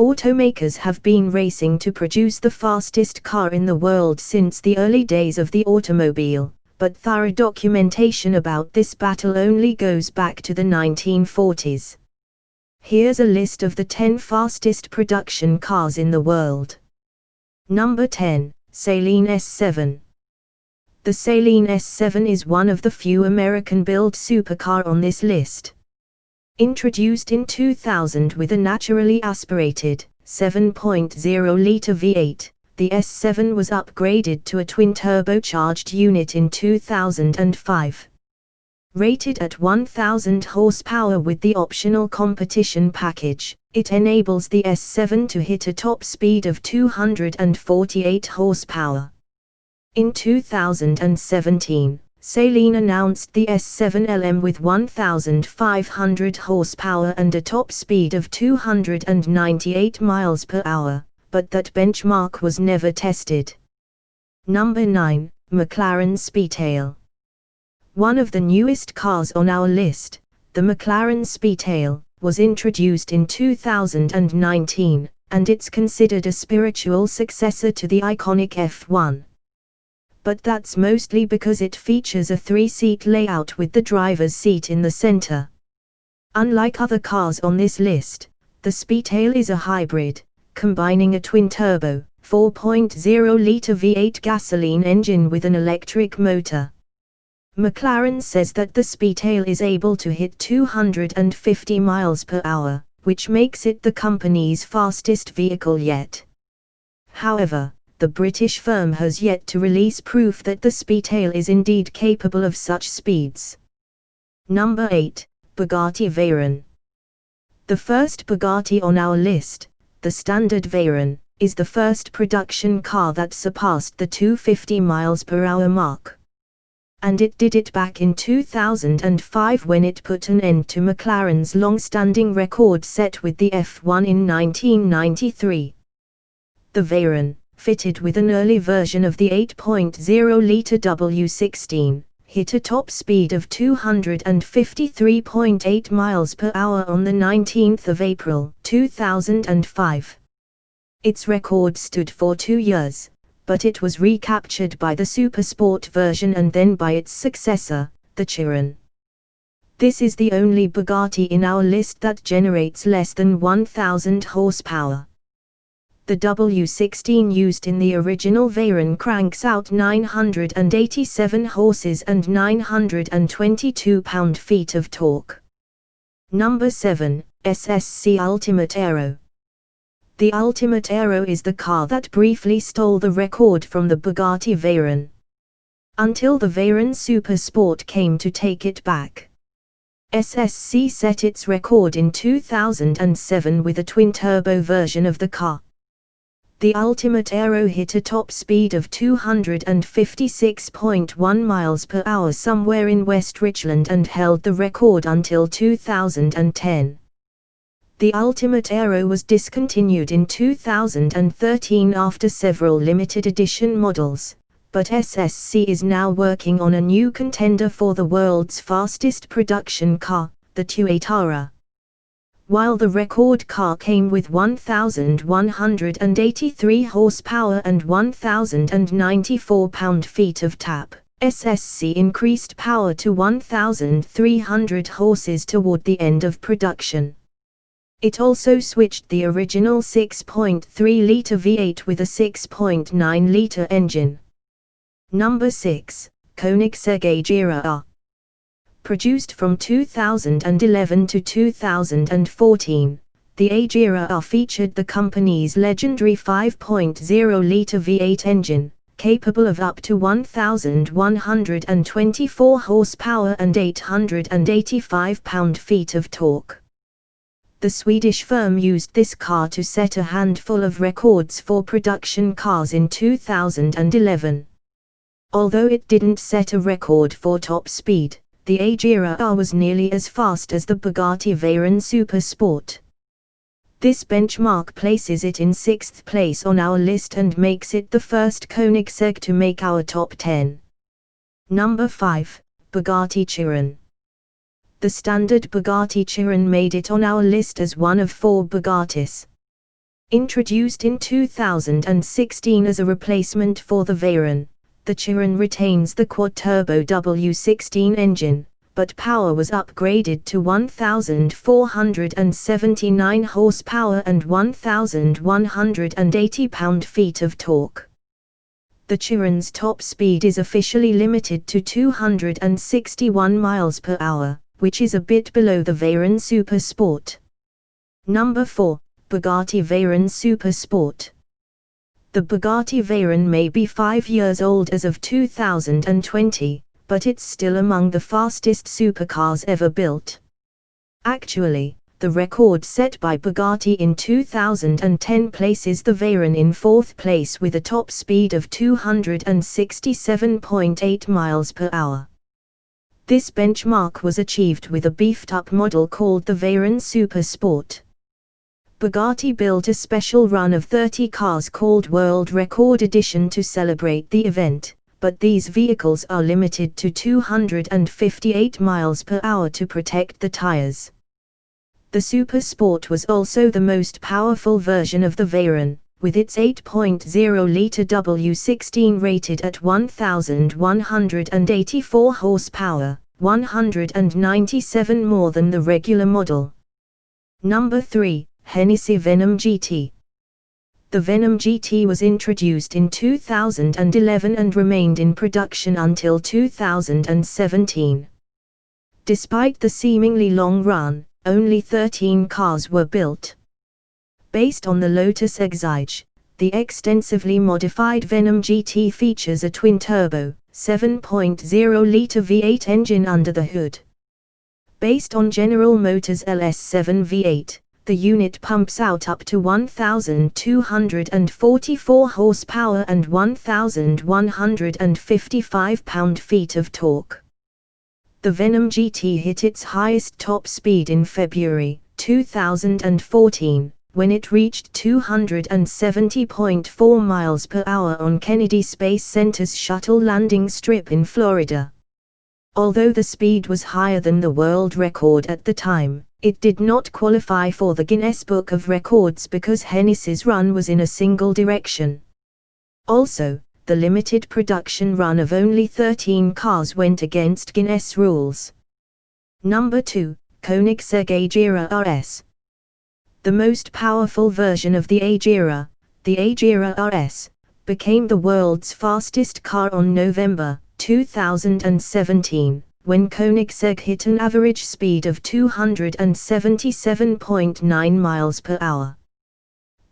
Automakers have been racing to produce the fastest car in the world since the early days of the automobile, but thorough documentation about this battle only goes back to the 1940s. Here's a list of the 10 fastest production cars in the world. Number 10, Saleen S7. The Saleen S7 is one of the few American-built supercar on this list. Introduced in 2000 with a naturally aspirated, 7.0-litre V8, the S7 was upgraded to a twin-turbocharged unit in 2005. Rated at 1000 horsepower with the optional competition package, it enables the S7 to hit a top speed of 248 horsepower. In 2017, Saleen announced the S7 LM with 1500 horsepower and a top speed of 298 miles per hour, but that benchmark was never tested. Number 9, McLaren Speedtail. One of the newest cars on our list, the McLaren Speedtail, was introduced in 2019, and it's considered a spiritual successor to the iconic F1. But that's mostly because it features a 3-seat layout with the driver's seat in the center. Unlike other cars on this list, the Speedtail is a hybrid, combining a twin-turbo, 4.0-litre V8 gasoline engine with an electric motor. McLaren says that the Speedtail is able to hit 250 miles per hour, which makes it the company's fastest vehicle yet. However, the British firm has yet to release proof that the Speedtail is indeed capable of such speeds. Number 8, Bugatti Veyron. The first Bugatti on our list, the standard Veyron, is the first production car that surpassed the 250 miles per hour mark. And it did it back in 2005 when it put an end to McLaren's long-standing record set with the F1 in 1993. The Veyron, fitted with an early version of the 8.0-litre W16, hit a top speed of 253.8 miles per hour on the 19th of April, 2005. Its record stood for 2 years, but it was recaptured by the Supersport version and then by its successor, the Chiron. This is the only Bugatti in our list that generates less than 1000 horsepower. The W16 used in the original Veyron cranks out 987 horses and 922 pound-feet of torque. Number 7, SSC Ultimate Aero. The Ultimate Aero is the car that briefly stole the record from the Bugatti Veyron, until the Veyron Super Sport came to take it back. SSC set its record in 2007 with a twin-turbo version of the car. The Ultimate Aero hit a top speed of 256.1 miles per hour somewhere in West Richland and held the record until 2010. The Ultimate Aero was discontinued in 2013 after several limited edition models, but SSC is now working on a new contender for the world's fastest production car, the Agera R. While the record car came with 1183 horsepower and 1094 pound-feet of tap, SSC increased power to 1300 horses toward the end of production. It also switched the original 6.3-litre V8 with a 6.9-litre engine. Number 6, Koenigsegg Agera R. Produced from 2011 to 2014, the Agera R featured the company's legendary 5.0-litre V8 engine, capable of up to 1124 horsepower and 885 pound-feet of torque. The Swedish firm used this car to set a handful of records for production cars in 2011. Although it didn't set a record for top speed, the Agera R was nearly as fast as the Bugatti Veyron Super Sport. This benchmark places it in 6th place on our list and makes it the first Koenigsegg to make our top 10. Number 5, Bugatti Chiron. The standard Bugatti Chiron made it on our list as one of 4 Bugattis. Introduced in 2016 as a replacement for the Veyron, the Chiron retains the quad-turbo W16 engine, but power was upgraded to 1,479 horsepower and 1,180 pound-feet of torque. The Chiron's top speed is officially limited to 261 miles per hour, which is a bit below the Veyron Super Sport. Number 4. Bugatti Veyron Super Sport. The Bugatti Veyron may be 5 years old as of 2020, but it's still among the fastest supercars ever built. Actually, the record set by Bugatti in 2010 places the Veyron in 4th place with a top speed of 267.8 miles per hour. This benchmark was achieved with a beefed-up model called the Veyron Super Sport. Bugatti built a special run of 30 cars called World Record Edition to celebrate the event, but these vehicles are limited to 258 miles per hour to protect the tires. The Super Sport was also the most powerful version of the Veyron, with its 8.0-litre W16 rated at 1,184 horsepower, 197 more than the regular model. Number 3. Hennessey Venom GT. The Venom GT was introduced in 2011 and remained in production until 2017. Despite the seemingly long run, only 13 cars were built. Based on the Lotus Exige, the extensively modified Venom GT features a twin-turbo, 7.0-litre V8 engine under the hood. Based on General Motors LS7 V8, the unit pumps out up to 1,244 horsepower and 1,155 pound-feet of torque. The Venom GT hit its highest top speed in February 2014, when it reached 270.4 miles per hour on Kennedy Space Center's shuttle landing strip in Florida. Although the speed was higher than the world record at the time, it did not qualify for the Guinness Book of Records because Hennessey's run was in a single direction. Also, the limited production run of only 13 cars went against Guinness rules. Number 2. Koenigsegg Agera RS. The most powerful version of the Agera, the Agera RS, became the world's fastest car on November 2017. When Koenigsegg hit an average speed of 277.9 miles per hour.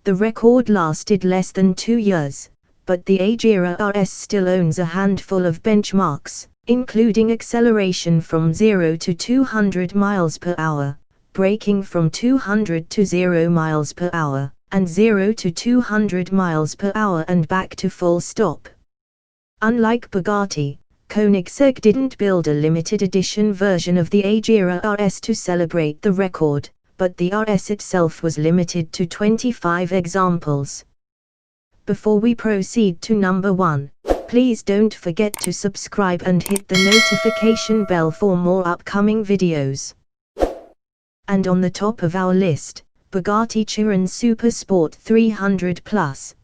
The record lasted less than 2 years, but the Agera RS still owns a handful of benchmarks, including acceleration from 0 to 200 miles per hour, braking from 200 to 0 miles per hour, and 0 to 200 miles per hour and back to full stop. Unlike Bugatti, Koenigsegg didn't build a limited edition version of the Agera RS to celebrate the record, but the RS itself was limited to 25 examples. Before we proceed to number 1, please don't forget to subscribe and hit the notification bell for more upcoming videos. And on the top of our list, Bugatti Chiron Super Sport 300+.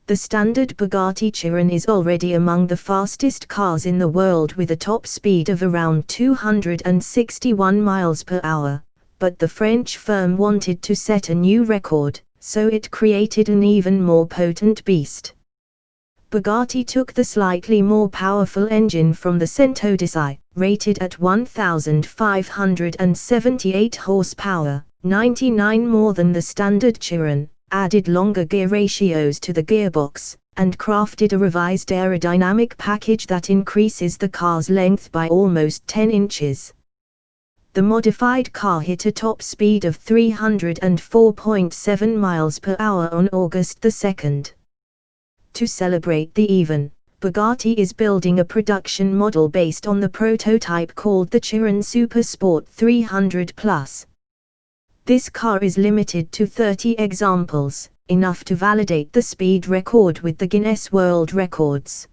The standard Bugatti Chiron is already among the fastest cars in the world with a top speed of around 261 miles per hour, but the French firm wanted to set a new record, so it created an even more potent beast. Bugatti took the slightly more powerful engine from the Centodeci, rated at 1,578 horsepower, 99 more than the standard Chiron, added longer gear ratios to the gearbox, and crafted a revised aerodynamic package that increases the car's length by almost 10 inches. The modified car hit a top speed of 304.7 miles per hour on August 2. To celebrate the event, Bugatti is building a production model based on the prototype called the Chiron Super Sport 300+. This car is limited to 30 examples, enough to validate the speed record with the Guinness World Records.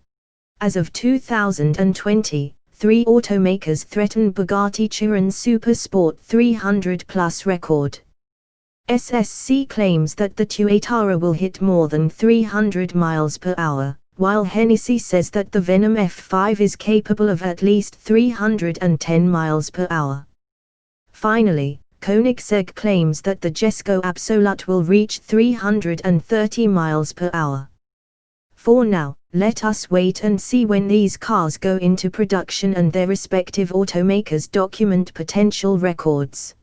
As of 2020, 3 automakers threaten Bugatti Chiron Super Sport 300+ record. SSC claims that the 2.8 will hit more than 300 miles per hour, while Hennessey says that the Venom F5 is capable of at least 310 miles per hour. Finally, Koenigsegg claims that the Jesko Absolute will reach 330 miles per hour. For now, let us wait and see when these cars go into production and their respective automakers document potential records.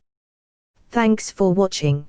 Thanks for watching.